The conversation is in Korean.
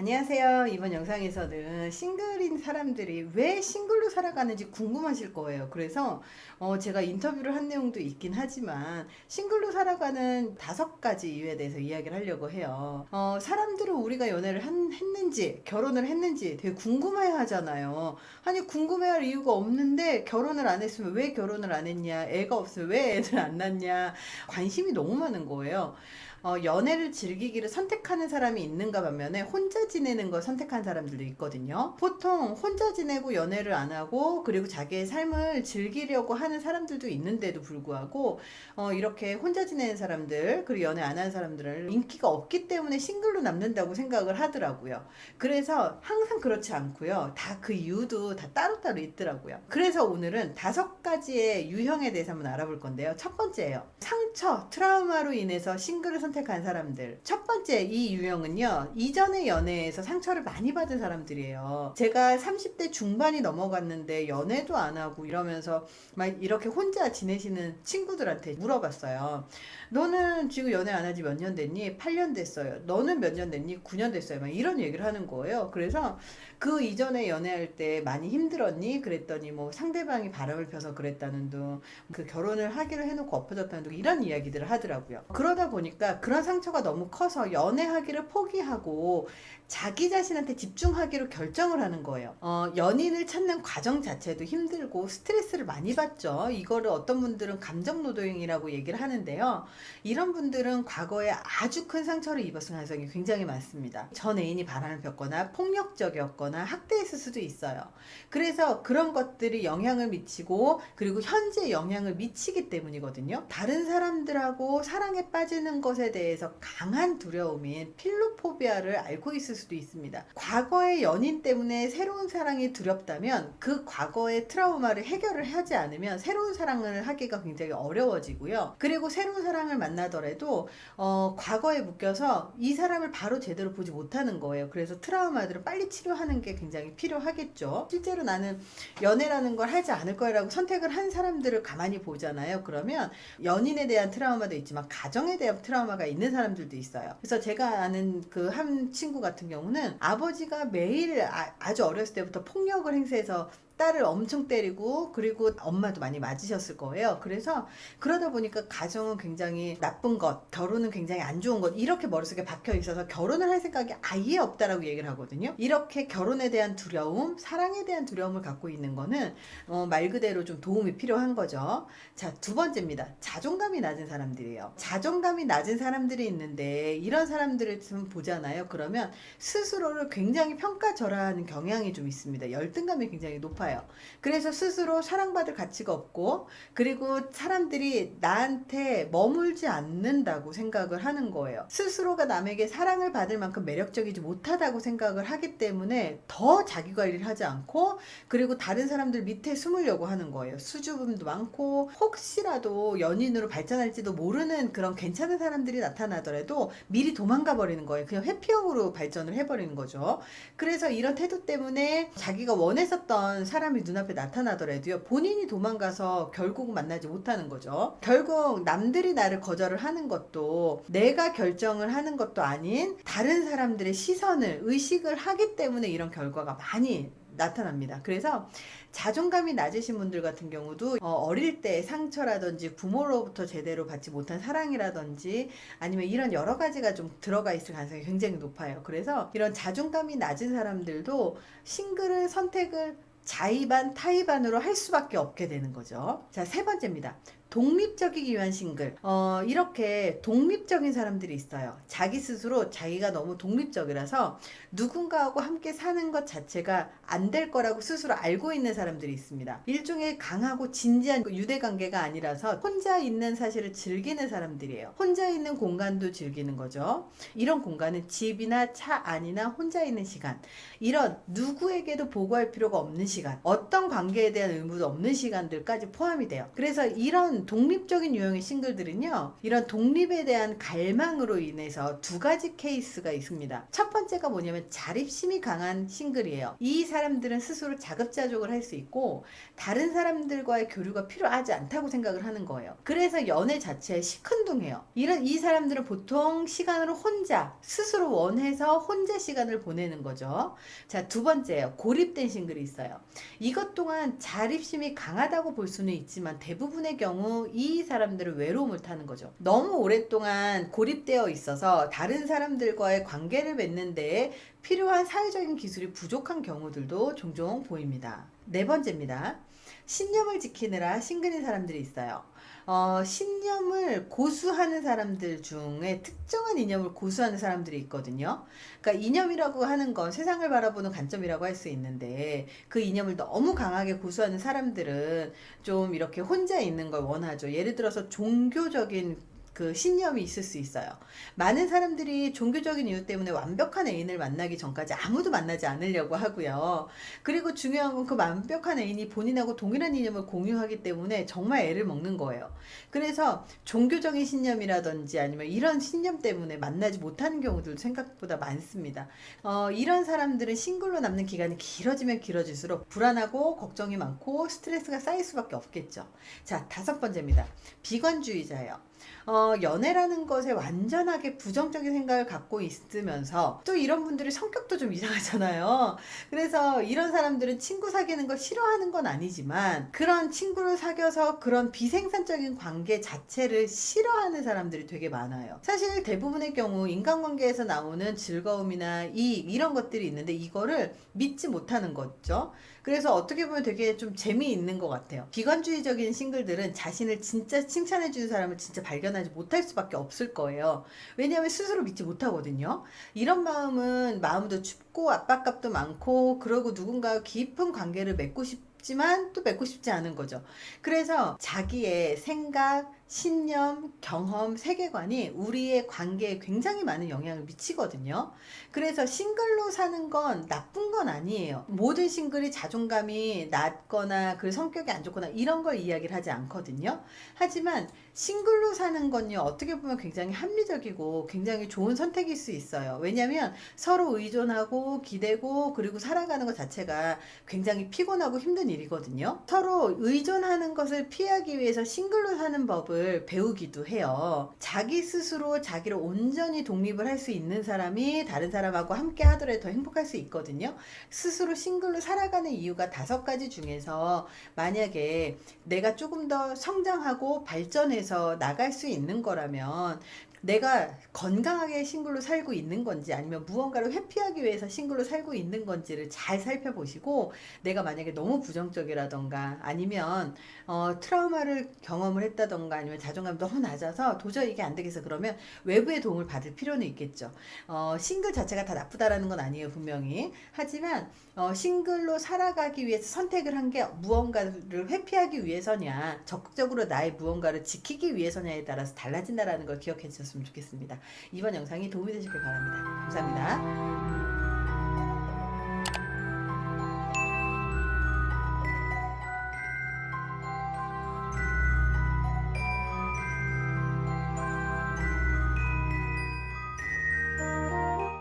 안녕하세요. 이번 영상에서는 싱글인 사람들이 왜 싱글로 살아가는지 궁금하실 거예요. 그래서 제가 인터뷰를 한 내용도 있긴 하지만 싱글로 살아가는 5가지 이유에 대해서 이야기를 하려고 해요. 사람들은 우리가 연애를 했는지 결혼을 했는지 되게 궁금해 하잖아요. 아니 궁금해할 이유가 없는데 결혼을 안 했으면 왜 결혼을 안 했냐, 애가 없으면 왜 애를 안 낳냐, 관심이 너무 많은 거예요. 연애를 즐기기를 선택하는 사람이 있는가 반면에 혼자 지내는 걸 선택한 사람들도 있거든요. 보통 혼자 지내고 연애를 안 하고 그리고 자기의 삶을 즐기려고 하는 사람들도 있는데도 불구하고 이렇게 혼자 지내는 사람들 그리고 연애 안 하는 사람들은 인기가 없기 때문에 싱글로 남는다고 생각을 하더라고요. 그래서 항상 그렇지 않고요. 다 그 이유도 다 따로따로 있더라고요. 그래서 오늘은 5가지의 유형에 대해서 한번 알아볼 건데요. 첫 번째예요. 상처, 트라우마로 인해서 싱글을 선택한 사람들. 첫 번째 이 유형은요, 이전의 연애에서 상처를 많이 받은 사람들이에요. 제가 30대 중반이 넘어갔는데 연애도 안 하고 이러면서 막 이렇게 혼자 지내시는 친구들한테 물어봤어요. 너는 지금 연애 안 하지 몇 년 됐니? 8년 됐어요. 너는 몇 년 됐니? 9년 됐어요. 막 이런 얘기를 하는 거예요. 그래서 그 이전에 연애할 때 많이 힘들었니? 그랬더니 뭐 상대방이 바람을 펴서 그랬다는 둥, 그 결혼을 하기로 해놓고 엎어졌다는 둥, 이런 이야기들을 하더라고요. 그러다 보니까 그런 상처가 너무 커서 연애하기를 포기하고 자기 자신한테 집중하기로 결정을 하는 거예요. 연인을 찾는 과정 자체도 힘들고 스트레스를 많이 받죠. 이거를 어떤 분들은 감정노동이라고 얘기를 하는데요. 이런 분들은 과거에 아주 큰 상처를 입었을 가능성이 굉장히 많습니다. 전 애인이 바람을 폈거나 폭력적이었거나 학대했을 수도 있어요. 그래서 그런 것들이 영향을 미치고 그리고 현재 영향을 미치기 때문이거든요. 다른 사람들하고 사랑에 빠지는 것에 대해서 강한 두려움인 필로포비아를 앓고 있을 수도 있습니다. 과거의 연인 때문에 새로운 사랑이 두렵다면 그 과거의 트라우마를 해결을 하지 않으면 새로운 사랑을 하기가 굉장히 어려워지고요. 그리고 새로운 사랑을 만나더라도 과거에 묶여서 이 사람을 바로 제대로 보지 못하는 거예요. 그래서 트라우마들을 빨리 치료하는 게 굉장히 필요하겠죠. 실제로 나는 연애라는 걸 하지 않을 거라고 선택을 한 사람들을 가만히 보잖아요. 그러면 연인에 대한 트라우마도 있지만 가정에 대한 트라우마가 있는 사람들도 있어요. 그래서 제가 아는 그 한 친구 같은 경우는 아버지가 매일 아주 어렸을 때부터 폭력을 행사해서 딸을 엄청 때리고 그리고 엄마도 많이 맞으셨을 거예요. 그래서 그러다 보니까 가정은 굉장히 나쁜 것, 결혼은 굉장히 안 좋은 것, 이렇게 머릿속에 박혀 있어서 결혼을 할 생각이 아예 없다라고 얘기를 하거든요. 이렇게 결혼에 대한 두려움, 사랑에 대한 두려움을 갖고 있는 거는 말 그대로 좀 도움이 필요한 거죠. 자, 2번째입니다. 자존감이 낮은 사람들이에요. 자존감이 낮은 사람들이 있는데 이런 사람들을 좀 보잖아요. 그러면 스스로를 굉장히 평가절하하는 경향이 좀 있습니다. 열등감이 굉장히 높아요. 그래서 스스로 사랑받을 가치가 없고 그리고 사람들이 나한테 머물지 않는다고 생각을 하는 거예요. 스스로가 남에게 사랑을 받을 만큼 매력적이지 못하다고 생각을 하기 때문에 더 자기 관리를 하지 않고 그리고 다른 사람들 밑에 숨으려고 하는 거예요. 수줍음도 많고 혹시라도 연인으로 발전할지도 모르는 그런 괜찮은 사람들이 나타나더라도 미리 도망가 버리는 거예요. 그냥 회피형으로 발전을 해버리는 거죠. 그래서 이런 태도 때문에 자기가 원했었던 사람이 눈앞에 나타나더라도요, 본인이 도망가서 결국 만나지 못하는 거죠. 결국 남들이 나를 거절을 하는 것도 내가 결정을 하는 것도 아닌 다른 사람들의 시선을 의식을 하기 때문에 이런 결과가 많이 나타납니다. 그래서 자존감이 낮으신 분들 같은 경우도 어릴 때 상처라든지 부모로부터 제대로 받지 못한 사랑이라든지 아니면 이런 여러 가지가 좀 들어가 있을 가능성이 굉장히 높아요. 그래서 이런 자존감이 낮은 사람들도 싱글을 선택을 자의반 타의반으로 할 수밖에 없게 되는 거죠. 자, 3번째입니다. 독립적이기 위한 싱글. 이렇게 독립적인 사람들이 있어요. 자기 스스로 자기가 너무 독립적이라서 누군가하고 함께 사는 것 자체가 안 될 거라고 스스로 알고 있는 사람들이 있습니다. 일종의 강하고 진지한 유대관계가 아니라서 혼자 있는 사실을 즐기는 사람들이에요. 혼자 있는 공간도 즐기는 거죠. 이런 공간은 집이나 차 안이나 혼자 있는 시간, 이런 누구에게도 보고할 필요가 없는 시간, 어떤 관계에 대한 의무도 없는 시간들까지 포함이 돼요. 그래서 이런 이런 독립적인 유형의 싱글들은요, 이런 독립에 대한 갈망으로 인해서 두 가지 케이스가 있습니다. 첫 번째가 뭐냐면 자립심이 강한 싱글이에요. 이 사람들은 스스로 자급자족을 할 수 있고 다른 사람들과의 교류가 필요하지 않다고 생각을 하는 거예요. 그래서 연애 자체에 시큰둥해요. 이 사람들은 보통 시간을 혼자 스스로 원해서 혼자 시간을 보내는 거죠. 자, 두 번째예요. 고립된 싱글이 있어요. 이것 또한 자립심이 강하다고 볼 수는 있지만 대부분의 경우 이 사람들은 외로움을 타는 거죠. 너무 오랫동안 고립되어 있어서 다른 사람들과의 관계를 맺는 데에 필요한 사회적인 기술이 부족한 경우들도 종종 보입니다. 네 번째입니다. 신념을 지키느라 싱글인 사람들이 있어요. 신념을 고수하는 사람들 중에 특정한 이념을 고수하는 사람들이 있거든요. 그러니까 이념이라고 하는 건 세상을 바라보는 관점이라고 할 수 있는데 그 이념을 너무 강하게 고수하는 사람들은 좀 이렇게 혼자 있는 걸 원하죠. 예를 들어서 종교적인 그 신념이 있을 수 있어요. 많은 사람들이 종교적인 이유 때문에 완벽한 애인을 만나기 전까지 아무도 만나지 않으려고 하고요. 그리고 중요한 건 그 완벽한 애인이 본인하고 동일한 이념을 공유하기 때문에 정말 애를 먹는 거예요. 그래서 종교적인 신념이라든지 아니면 이런 신념 때문에 만나지 못하는 경우들도 생각보다 많습니다. 이런 사람들은 싱글로 남는 기간이 길어지면 길어질수록 불안하고 걱정이 많고 스트레스가 쌓일 수밖에 없겠죠. 자, 다섯 번째입니다. 비관주의자예요. 연애라는 것에 완전하게 부정적인 생각을 갖고 있으면서 또 이런 분들이 성격도 좀 이상하잖아요. 그래서 이런 사람들은 친구 사귀는 걸 싫어하는 건 아니지만 그런 친구를 사귀어서 그런 비생산적인 관계 자체를 싫어하는 사람들이 되게 많아요. 사실 대부분의 경우 인간관계에서 나오는 즐거움이나 이익 이런 것들이 있는데 이거를 믿지 못하는 거죠. 그래서 어떻게 보면 되게 좀 재미있는 것 같아요. 비관주의적인 싱글들은 자신을 진짜 칭찬해주는 사람을 진짜 발견하지 못할 수밖에 없을 거예요. 왜냐하면 스스로 믿지 못하거든요. 이런 마음도 춥고 압박감도 많고 그러고 누군가와 깊은 관계를 맺고 싶지만 또 맺고 싶지 않은 거죠. 그래서 자기의 생각, 신념, 경험, 세계관이 우리의 관계에 굉장히 많은 영향을 미치거든요. 그래서 싱글로 사는 건 나쁜 건 아니에요. 모든 싱글이 자존감이 낮거나 그 성격이 안 좋거나 이런 걸 이야기를 하지 않거든요. 하지만 싱글로 사는 건요, 어떻게 보면 굉장히 합리적이고 굉장히 좋은 선택일 수 있어요. 왜냐하면 서로 의존하고 기대고 그리고 살아가는 것 자체가 굉장히 피곤하고 힘든 일이거든요. 서로 의존하는 것을 피하기 위해서 싱글로 사는 법을 배우기도 해요. 자기 스스로 자기를 온전히 독립을 할 수 있는 사람이 다른 사람하고 함께 하더라도 더 행복할 수 있거든요. 스스로 싱글로 살아가는 이유가 5가지 중에서 만약에 내가 조금 더 성장하고 발전해서 나갈 수 있는 거라면 내가 건강하게 싱글로 살고 있는 건지 아니면 무언가를 회피하기 위해서 싱글로 살고 있는 건지를 잘 살펴보시고 내가 만약에 너무 부정적이라던가 아니면 트라우마를 경험을 했다던가 아니면 자존감이 너무 낮아서 도저히 이게 안 되겠어 그러면 외부의 도움을 받을 필요는 있겠죠. 싱글 자체가 다 나쁘다라는 건 아니에요, 분명히. 하지만 싱글로 살아가기 위해서 선택을 한 게 무언가를 회피하기 위해서냐 적극적으로 나의 무언가를 지키기 위해서냐에 따라서 달라진다라는 걸 기억해 주셨으면 좋겠습니다. 이번 영상이 도움이 되시길 바랍니다. 감사합니다.